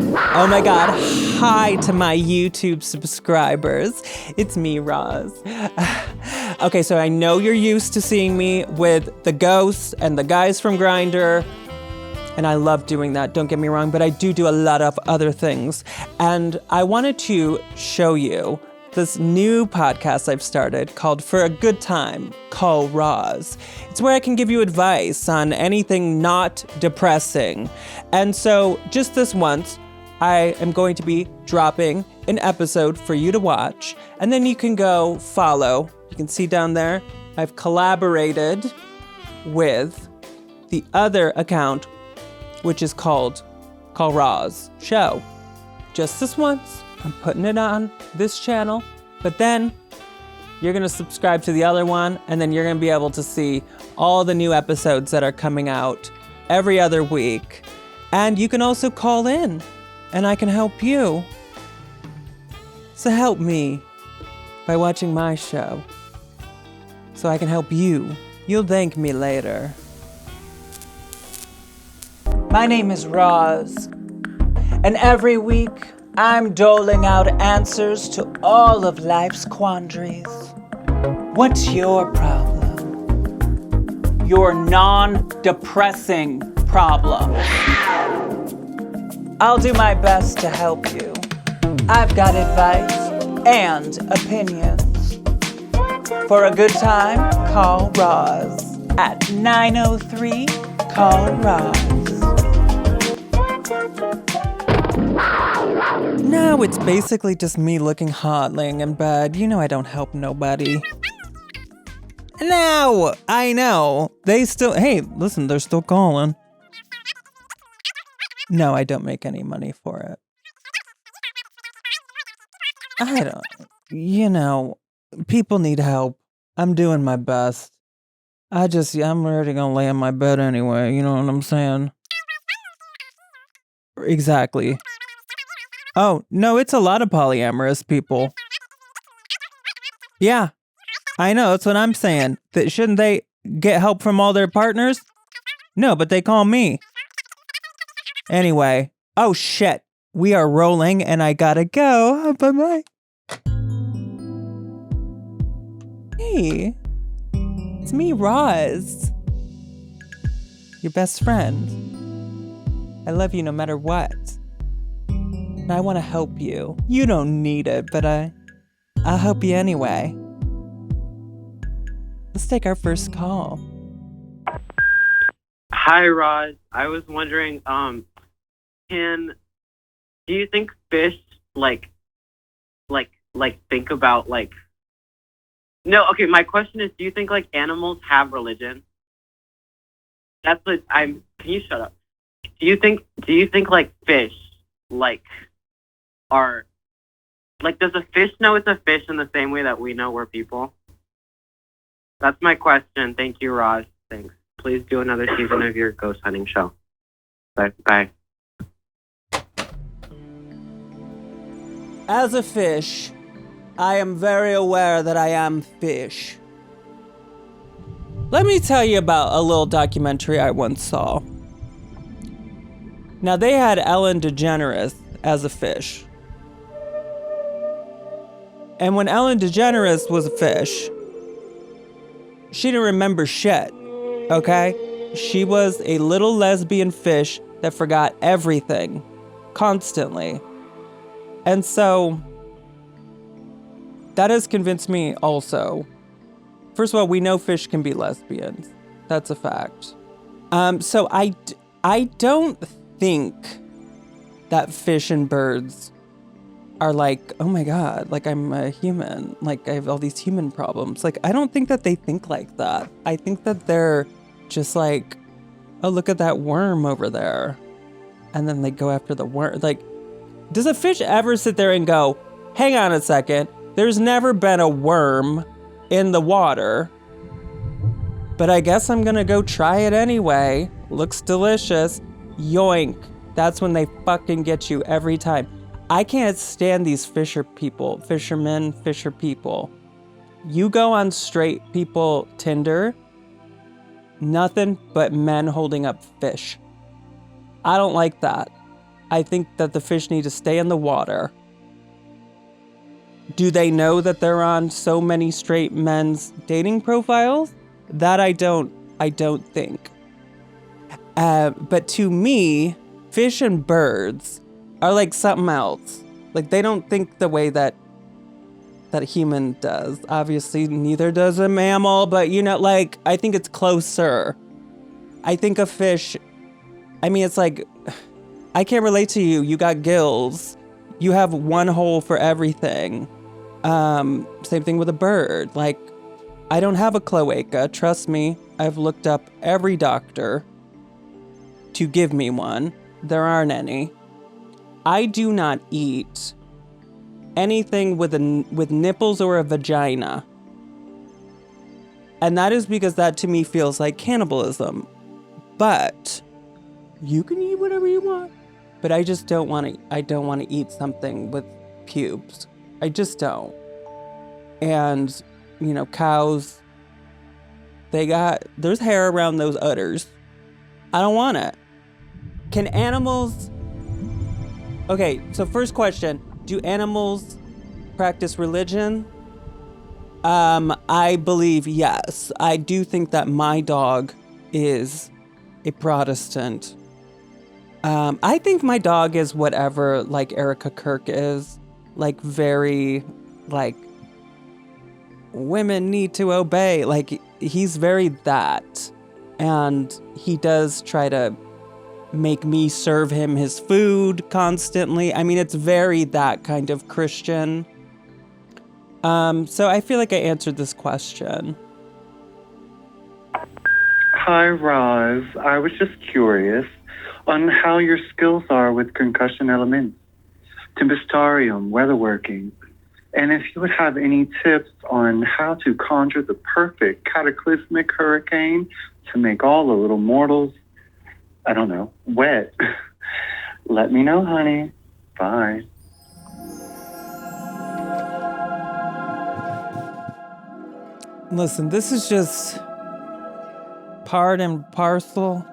Oh my God, hi to my YouTube subscribers. It's me, Roz. Okay, so I know you're used to seeing me with the ghosts and the guys from Grindr, and I love doing that, don't get me wrong, but I do a lot of other things. And I wanted to show you this new podcast I've started called For a Good Time, Call Roz. It's where I can give you advice on anything not depressing. And so just this once, I am going to be dropping an episode for you to watch, and then you can go follow. You can see down there, I've collaborated with the other account, which is called Call Roz Show. Just this once, I'm putting it on this channel, but then you're gonna subscribe to the other one, and then you're gonna be able to see all the new episodes that are coming out every other week. And you can also call in, and I can help you. So help me by watching my show, so I can help you. You'll thank me later. My name is Roz, and every week I'm doling out answers to all of life's quandaries. What's your problem? Your non-depressing problem. I'll do my best to help you. I've got advice and opinions. For a good time, call Roz at 903-CALL-ROZ. Now it's basically just me looking hot laying in bed. You know I don't help nobody. No, I know. Hey, listen, they're still calling. No, I don't make any money for it. People need help. I'm doing my best. I'm already gonna lay in my bed anyway, you know what I'm saying? Exactly. Oh, no, it's a lot of polyamorous people. Yeah, I know, that's what I'm saying. Shouldn't they get help from all their partners? No, but they call me. Anyway, oh shit, we are rolling and I gotta go. Bye-bye. Hey, it's me, Roz. Your best friend. I love you no matter what. And I want to help you. You don't need it, but I'll help you anyway. Let's take our first call. Hi, Roz. I was wondering, do you think fish think about no, okay, my question is, do you think animals have religion? That's what can you shut up? Do you think fish are does a fish know it's a fish in the same way that we know we're people? That's my question. Thank you, Roz. Thanks. Please do another season of your ghost hunting show. Bye. As a fish, I am very aware that I am fish. Let me tell you about a little documentary I once saw. Now, they had Ellen DeGeneres as a fish. And when Ellen DeGeneres was a fish, she didn't remember shit, okay? She was a little lesbian fish that forgot everything, constantly. And so, that has convinced me also. First of all, we know fish can be lesbians. That's a fact. So I don't think that fish and birds are like, oh my God, I'm a human. I have all these human problems. I don't think that they think like that. I think that they're just oh, look at that worm over there. And then they go after the worm. Does a fish ever sit there and go, hang on a second, there's never been a worm in the water, but I guess I'm gonna go try it anyway. Looks delicious. Yoink. That's when they fucking get you every time. I can't stand these fisher people. You go on straight people Tinder, nothing but men holding up fish. I don't like that. I think that the fish need to stay in the water. Do they know that they're on so many straight men's dating profiles? That I don't think. But to me, fish and birds are like something else. Like they don't think the way that a human does. Obviously, neither does a mammal, but like I think it's closer. I think a fish, I mean, it's like, I can't relate to you. You got gills. You have one hole for everything. Same thing with a bird. Like, I don't have a cloaca. Trust me. I've looked up every doctor to give me one. There aren't any. I do not eat anything with nipples or a vagina. And that is because that to me feels like cannibalism. But you can eat whatever you want. But I just don't want to eat something with pubes. I just don't. And, cows, there's hair around those udders. I don't want it. Can animals... Okay, so first question, do animals practice religion? I believe yes. I do think that my dog is a Protestant. I think my dog is whatever, like, Erica Kirk is. Like, very, like, women need to obey. Like, he's very that. And he does try to make me serve him his food constantly. I mean, it's very that kind of Christian. So I feel like I answered this question. Hi, Roz. I was just curious on how your skills are with concussion elements, Tempestarium, weatherworking, and if you would have any tips on how to conjure the perfect cataclysmic hurricane to make all the little mortals, I don't know, wet. Let me know, honey. Bye. Listen, this is just part and parcel.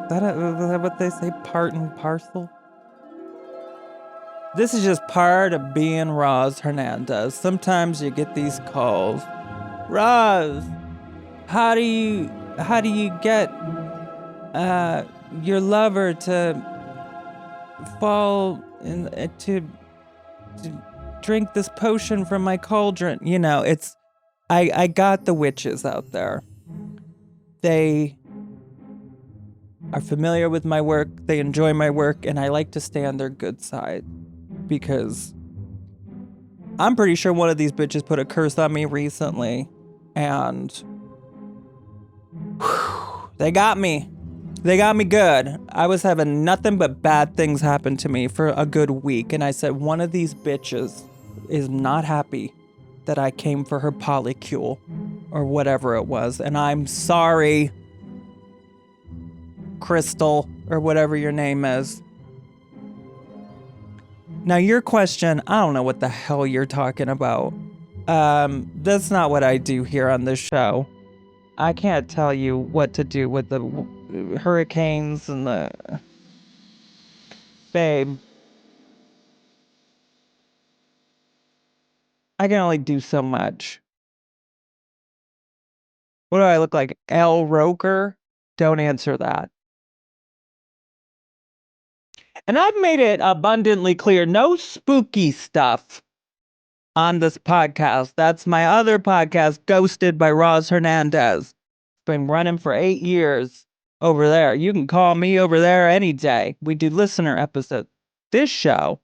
Is that what they say? Part and parcel? This is just part of being Roz Hernandez. Sometimes you get these calls. Roz, how do you get your lover to fall in to drink this potion from my cauldron? It's I got the witches out there. They are familiar with my work, they enjoy my work, and I like to stay on their good side. Because I'm pretty sure one of these bitches put a curse on me recently. And they got me. They got me good. I was having nothing but bad things happen to me for a good week. And I said, one of these bitches is not happy that I came for her polycule or whatever it was. And I'm sorry, Crystal, or whatever your name is. Now, your question, I don't know what the hell you're talking about. That's not what I do here on this show. I can't tell you what to do with the hurricanes and the... Babe. I can only do so much. What do I look like? Al Roker? Don't answer that. And I've made it abundantly clear, no spooky stuff on this podcast. That's my other podcast, Ghosted by Roz Hernandez. Been running for 8 years over there. You can call me over there any day. We do listener episodes. This show,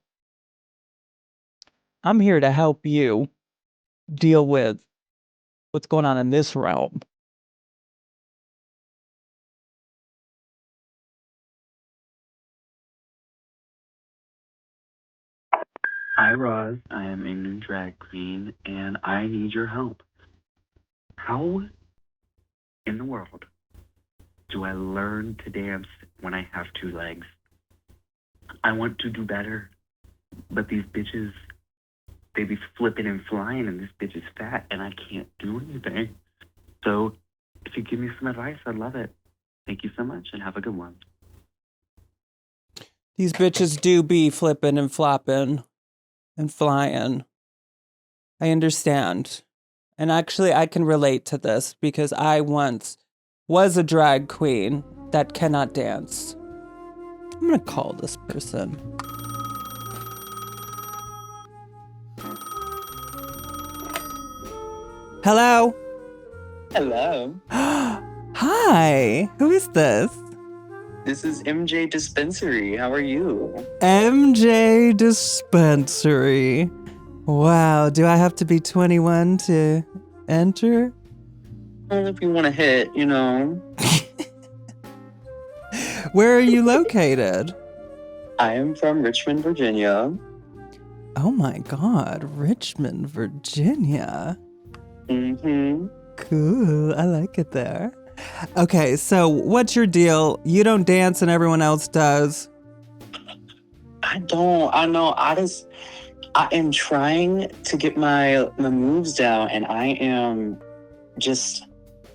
I'm here to help you deal with what's going on in this realm. Hi, Roz. I am a new drag queen, and I need your help. How in the world do I learn to dance when I have 2 legs? I want to do better, but these bitches, they be flipping and flying, and this bitch is fat, and I can't do anything. So if you give me some advice, I'd love it. Thank you so much, and have a good one. These bitches do be flipping and flopping and flying. I understand. And actually, I can relate to this because I once was a drag queen that cannot dance. I'm gonna call this person. Hello? Hello. Hi, who is this? This is MJ Dispensary. How are you? MJ Dispensary. Wow, do I have to be 21 to enter? Well, if you want to hit, you know. Where are you located? I am from Richmond, Virginia. Oh my God, Richmond, Virginia. Mm-hmm. Cool, I like it there. Okay, so what's your deal? You don't dance and everyone else does. I know. I am trying to get my moves down and I am just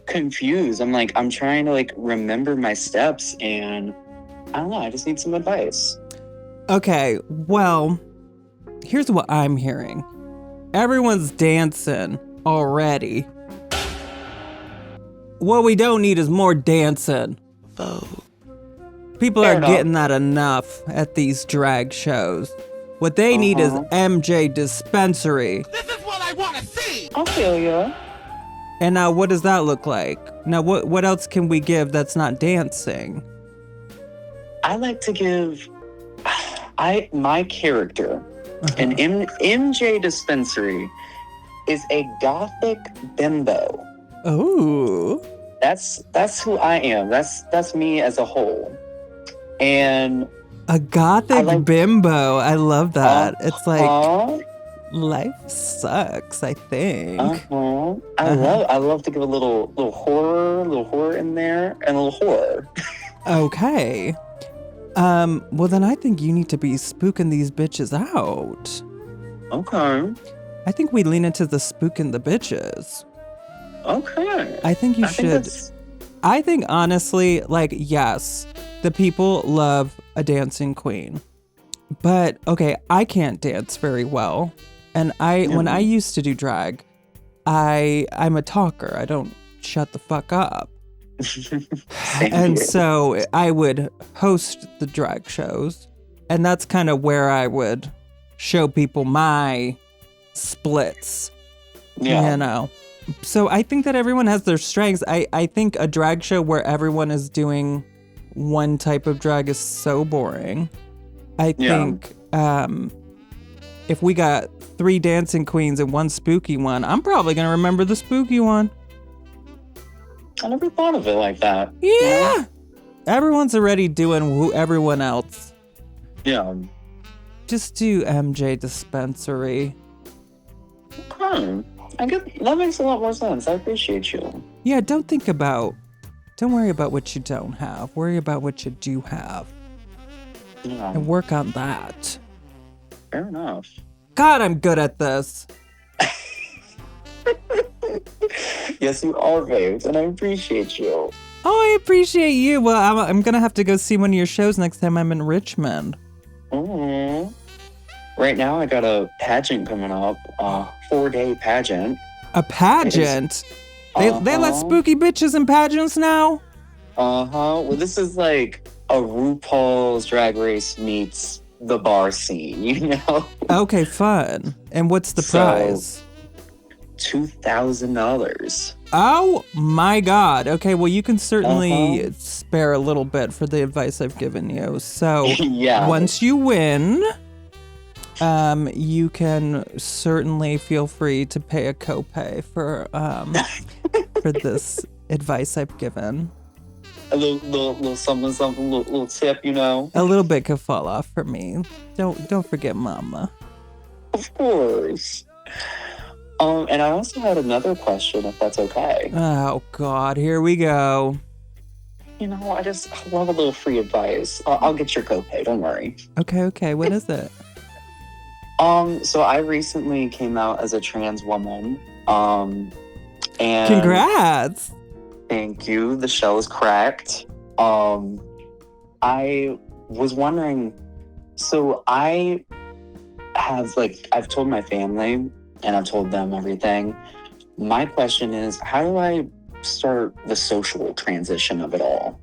confused. I'm trying to remember my steps and I don't know, I just need some advice. Okay, well, here's what I'm hearing. Everyone's dancing already. What we don't need is more dancing. Oh. People Fair are enough. getting that enough at these drag shows. What they need is MJ Dispensary. I feel you. And now what does that look like? Now what else can we give that's not dancing? I like to give my character, an MJ Dispensary, is a gothic bimbo. Oh. That's who I am. That's me as a whole. And A gothic bimbo. I love that. It's like life sucks, I think. I love to give a little horror in there and a little horror. Okay. Well then I think you need to be spooking these bitches out. Okay. I think we lean into the spooking the bitches. Okay. I think you should. I think honestly, yes, the people love a dancing queen. But okay, I can't dance very well. And when I used to do drag, I'm a talker. I don't shut the fuck up. And so I would host the drag shows. And that's kind of where I would show people my splits. Yeah. You know. So I think that everyone has their strengths. I think a drag show where everyone is doing one type of drag is so boring. I think if we got 3 dancing queens and 1 spooky one, I'm probably going to remember the spooky one. I never thought of it like that. Yeah. Everyone's already doing everyone else. Yeah. Just do MJ Dispensary. Okay. That makes a lot more sense. I appreciate you. Yeah, don't worry about what you don't have. Worry about what you do have. Yeah. And work on that. Fair enough. God, I'm good at this. Yes, you are, babes, and I appreciate you. Oh, I appreciate you. Well, I'm going to have to go see one of your shows next time I'm in Richmond. Mm-hmm. Right now, I got a pageant coming up, 4-day pageant. A pageant? They let spooky bitches in pageants now? Well, this is like a RuPaul's Drag Race meets the bar scene, you know? Okay, fun. And what's the prize? $2,000. Oh my God. Okay, well, you can certainly spare a little bit for the advice I've given you. So Yeah. Once you win, you can certainly feel free to pay a copay for this advice I've given. A little something, little tip, you know? A little bit could fall off for me. Don't forget Mama. Of course. And I also had another question, if that's okay. Oh God, here we go. You know, I love a little free advice. I'll get your copay, don't worry. Okay, what is it? So I recently came out as a trans woman. And Congrats! Thank you. The shell is cracked. I was wondering, So I have, like, I've told my family and I've told them everything. My question is, how do I start the social transition of it all?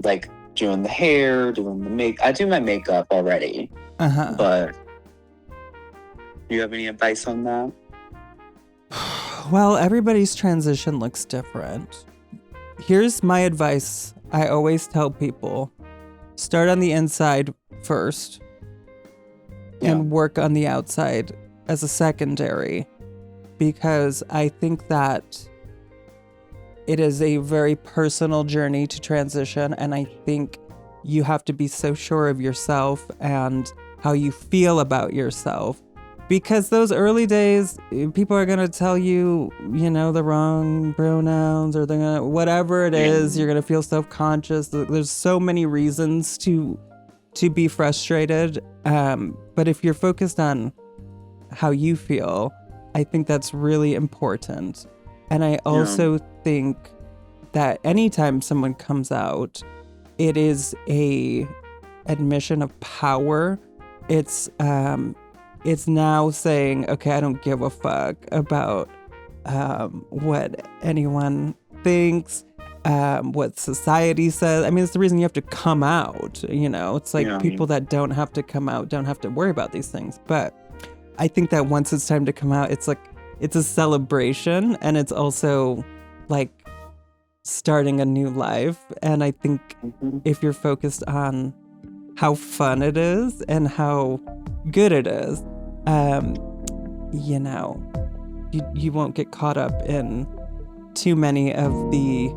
Like doing the hair, doing the I do my makeup already, but do you have any advice on that? Well, everybody's transition looks different. Here's my advice. I always tell people, start on the inside first and work on the outside as a secondary, because I think that it is a very personal journey to transition, and I think you have to be so sure of yourself and how you feel about yourself. Because those early days, people are going to tell you, the wrong pronouns, or they're going to, whatever it is, you're going to feel self-conscious. There's so many reasons to be frustrated. But if you're focused on how you feel, I think that's really important. And I also think that anytime someone comes out, it is a admission of power. It's now saying, okay, I don't give a fuck about what anyone thinks, what society says. I mean, it's the reason you have to come out, It's like people that don't have to come out don't have to worry about these things. But I think that once it's time to come out, it's like, it's a celebration, and it's also like starting a new life. And I think if you're focused on how fun it is and how good it is, you won't get caught up in too many of the,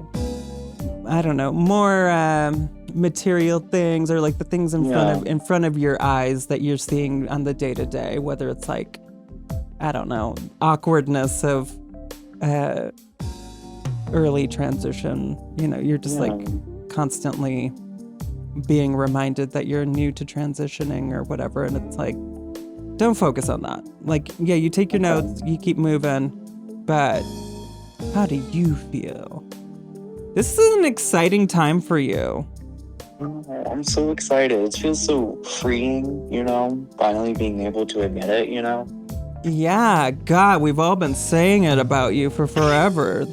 I don't know, more material things, or like the things in front of your eyes that you're seeing on the day to day, whether it's like, I don't know, awkwardness of early transition. You're just like constantly being reminded that you're new to transitioning or whatever, and it's like, don't focus on that. Like, yeah, you take your notes, you keep moving, but how do you feel? This is an exciting time for you. I'm so excited. It feels so freeing, finally being able to admit it, Yeah, God, we've all been saying it about you for forever.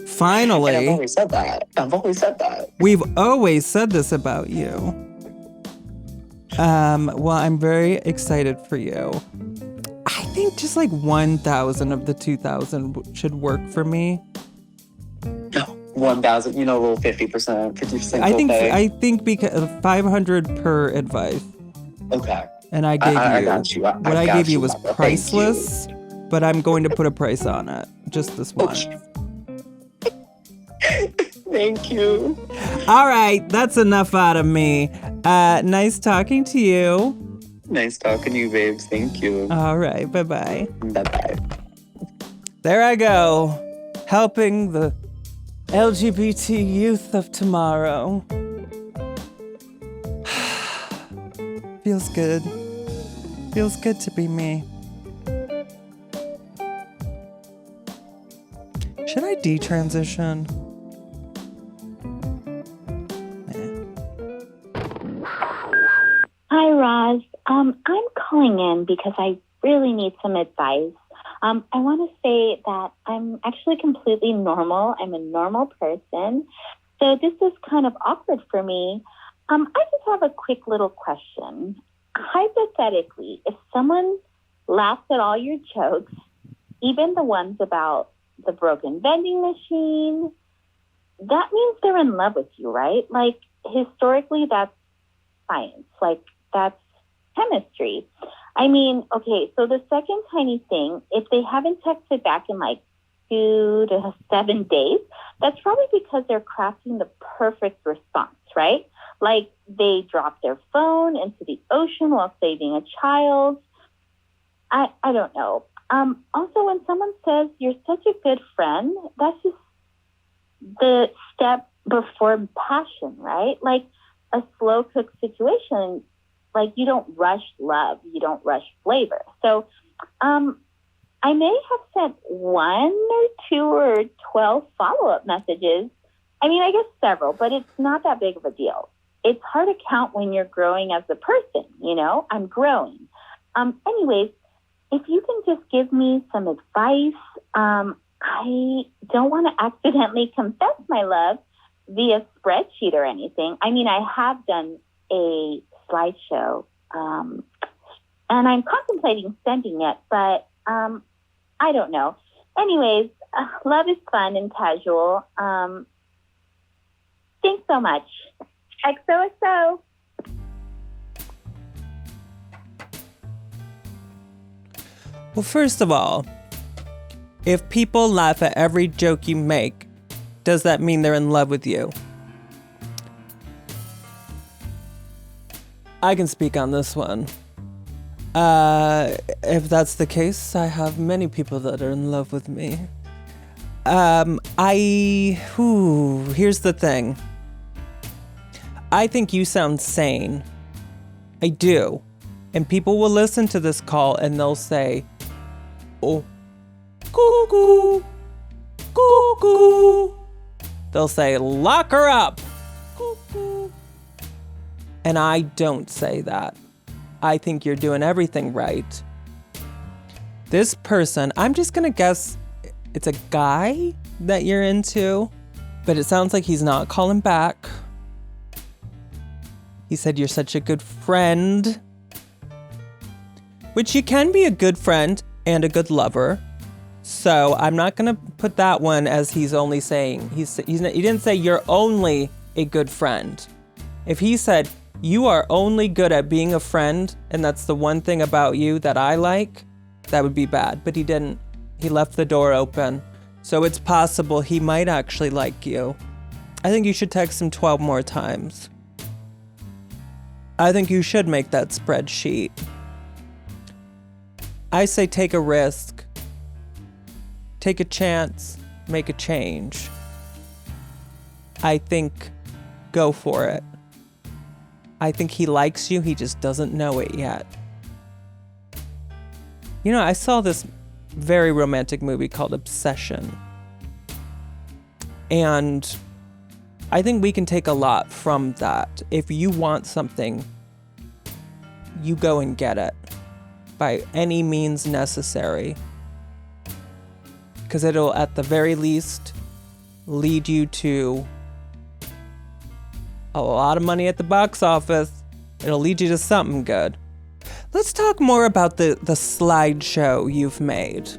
Finally. And I've always said that. We've always said this about you. Well, I'm very excited for you. I think just like 1,000 of the 2,000 should work for me. 1,000, a little 50%. I think because 500 per advice. Okay. And I gave I you got you. what I gave you was priceless, but I'm going to put a price on it just this once. Thank you. All right, that's enough out of me. Nice talking to you. Nice talking to you, babes. Thank you. All right, bye-bye. Bye-bye. There I go, helping the LGBT youth of tomorrow. Feels good. Feels good to be me. Should I detransition? Hi, Roz. I'm calling in because I really need some advice. I want to say that I'm actually completely normal. I'm a normal person. So this is kind of awkward for me. I just have a quick little question. Hypothetically, if someone laughs at all your jokes, even the ones about the broken vending machine, that means they're in love with you, right? Like, historically, that's science. Like, that's chemistry. I mean, okay, so the second tiny thing, if they haven't texted back in like 2 to 7 days, that's probably because they're crafting the perfect response, right? Like, they drop their phone into the ocean while saving a child. I don't know. Also, when someone says you're such a good friend, that's just the step before passion, right? Like a slow cooked situation. Like, you don't rush love, you don't rush flavor. So I may have sent 1 or 2 or 12 follow-up messages. I mean, I guess several, but it's not that big of a deal. it's hard to count when you're growing as a person, you know? I'm growing. Anyways, if you can just give me some advice, I don't want to accidentally confess my love via spreadsheet or anything. I mean, I have done a slideshow, and I'm contemplating sending it, but I don't know. Anyways, love is fun and casual. Thanks so much. XOXO. Well, first of all, if people laugh at every joke you make, does that mean they're in love with you? I can speak on this one. If that's the case, I have many people that are in love with me. Here's the thing. I think you sound sane. I do. And people will listen to this call and they'll say, oh, cuckoo, cuckoo. They'll say, lock her up. Cuckoo. And I don't say that. I think you're doing everything right. This person, I'm just gonna guess it's a guy that you're into, but it sounds like he's not calling back. He said you're such a good friend, which you can be a good friend and a good lover. So I'm not gonna put that one as he's only saying, he didn't say you're only a good friend. If he said, you are only good at being a friend, and that's the one thing about you that I like, that would be bad. But he didn't. He left the door open. So it's possible he might actually like you. I think you should text him 12 more times. I think you should make that spreadsheet. I say take a risk. Take a chance. Make a change. I think go for it. I think he likes you, he just doesn't know it yet. You know, I saw this very romantic movie called Obsession. And I think we can take a lot from that. If you want something, you go and get it by any means necessary. Because it'll, at the very least, lead you to a lot of money at the box office. It'll lead you to something good. Let's talk more about the slideshow you've made.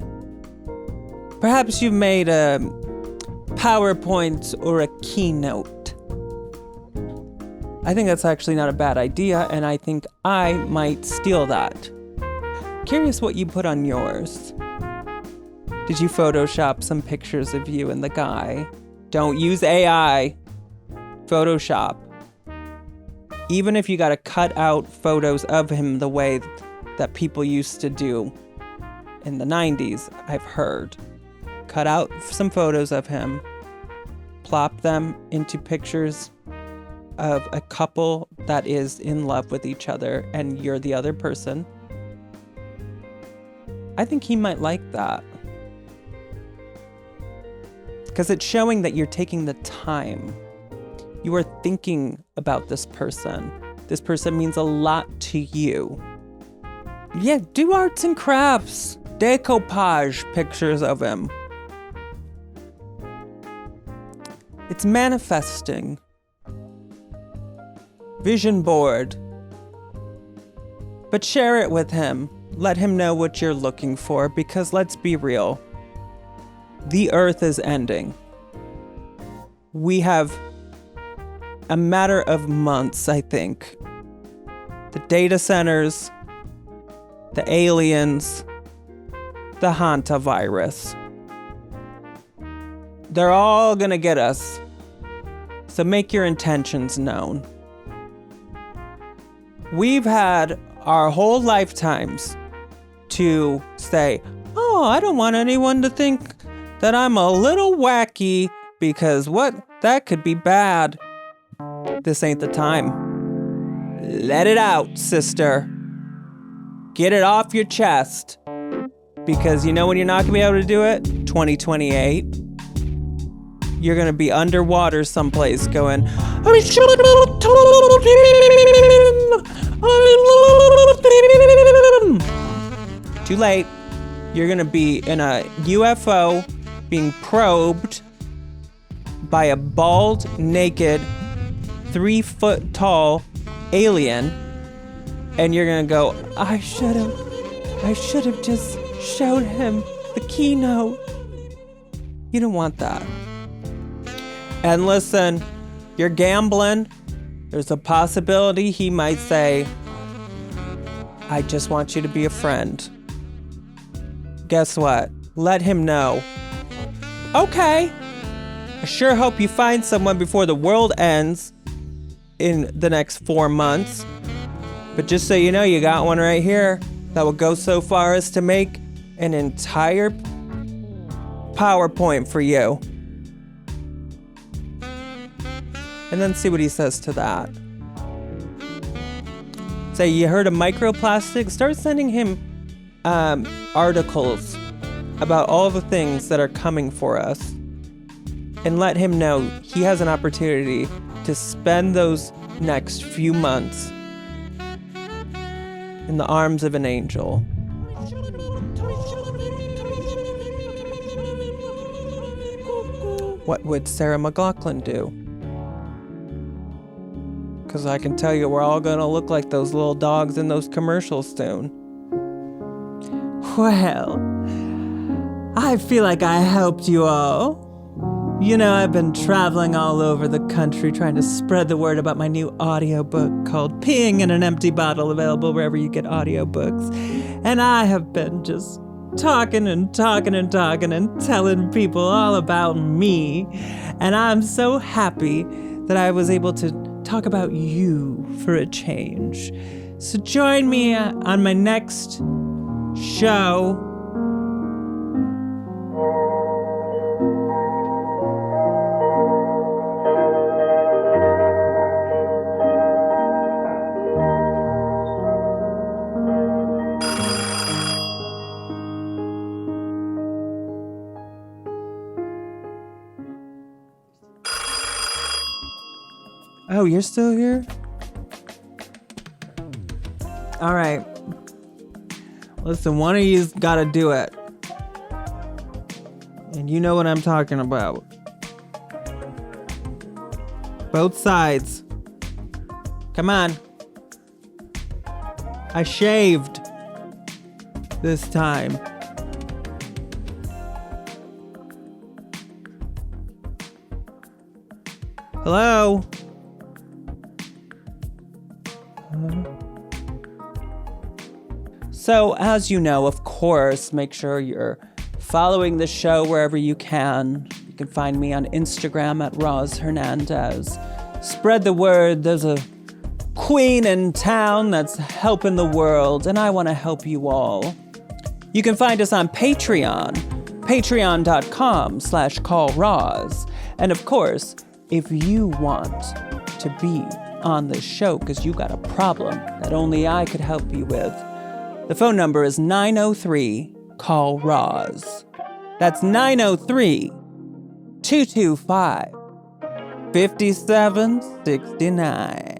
Perhaps you've made a PowerPoint or a keynote. I think that's actually not a bad idea, and I think I might steal that. Curious what you put on yours. Did you Photoshop some pictures of you and the guy? Don't use AI. Photoshop. Even if you gotta cut out photos of him the way that people used to do in the 90s, I've heard. Cut out some photos of him, plop them into pictures of a couple that is in love with each other and you're the other person. I think he might like that. Because it's showing that you're taking the time. You are thinking about this person. This person means a lot to you. Yeah, do arts and crafts. Decoupage pictures of him. It's manifesting. Vision board. But share it with him. Let him know what you're looking for, because let's be real. The earth is ending. We have a matter of months, I think. The data centers, the aliens, the hantavirus. They're all gonna get us. So make your intentions known. We've had our whole lifetimes to say, oh, I don't want anyone to think that I'm a little wacky, because that could be bad. This ain't the time. Let it out, sister. Get it off your chest. Because you know when you're not gonna be able to do it? 2028. you're gonna be underwater someplace going, I should have told him. Too late. You're gonna be in a UFO being probed by a bald, naked, 3-foot tall alien, and you're gonna go, I should have just showed him the keynote. You don't want that. And listen, you're gambling. There's a possibility he might say, I just want you to be a friend. Guess what? Let him know. Okay. I sure hope you find someone before the world ends in the next 4 months. But just so you know, you got one right here that will go so far as to make an entire PowerPoint for you. And then see what he says to that. Say, you heard of microplastic? Start sending him articles about all the things that are coming for us. And let him know he has an opportunity to spend those next few months in the arms of an angel. What would Sarah McLachlan do? Because I can tell you we're all going to look like those little dogs in those commercials soon. Well, I feel like I helped you all. You know, I've been traveling all over the country trying to spread the word about my new audiobook called Peeing in an Empty Bottle, available wherever you get audiobooks. And I have been just talking and telling people all about me. And I'm so happy that I was able to talk about you for a change. So join me on my next show. Oh, you're still here? All right. Listen, one of you's got to do it. And you know what I'm talking about. Both sides. Come on. I shaved this time. Hello? So, as you know, of course, make sure you're following the show wherever you can. You can find me on Instagram at Roz Hernandez. Spread the word. There's a queen in town that's helping the world, and I want to help you all. You can find us on Patreon, patreon.com/callroz. And of course, if you want to be on the show because you got a problem that only I could help you with, the phone number is 903-CALL-ROZ. That's 903-225-5769.